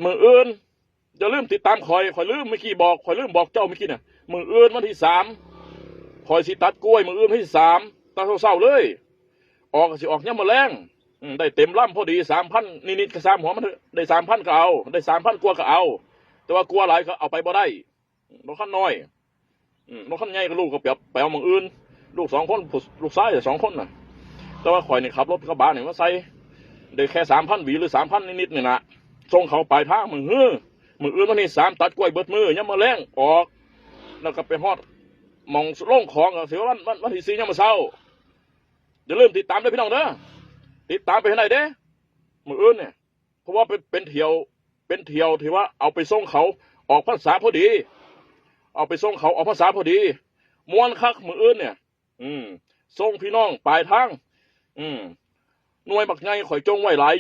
มืออื่นจะลืมติดตามคอยลืมเมื่อกี้บอกคอยลืมบอกเจ้าเมื่อกี้น่ะมืออื่นวันที่3คอยสิตัดกล้วยมืออื่นวันที่3ตอนเช้าเลยออกสิออกย่ำมะแรงได้เต็มลำพอดี3,000นิดๆก็3หัวมันได้3,000ก็เอาได้3,000กว่าก็เอาแต่ว่ากลัวหลายก็เอาไปบ่ได้รถคันน้อยรถคันใหญ่ก็ลูกก็ไปเอามืออื่นลูก2 คนลูกชาย2 คนน่ะแต่ว่าคอยนี่ขับรถกระบะนี่มาใส่ได้แค่3,000หวีหรือ3,000นิดๆนี่นะส่งเขาปลายทางมืออื่นวันที่3ตัดกล้วยเบิดมือย่ำมะแรงออกแล้วก็ไปฮอดมองโล่งของเสียวันที่4ย่ำมะเช้าอย่าลืมติดตามด้วยพี่น้องเด้อติดตามไปให้ไหนเด้มืออื่นเนี่ยเพราะว่าเป็นเที่ยวที่ว่าเอาไปส่งเขาออกพรรษาพอดีเอาไปส่งเขาออกพรรษาพอดีม้วนคักมืออื่นเนี่ยส่งพี่น้องปลายทางหน่วยบักไงข่อยจงไว้หลาย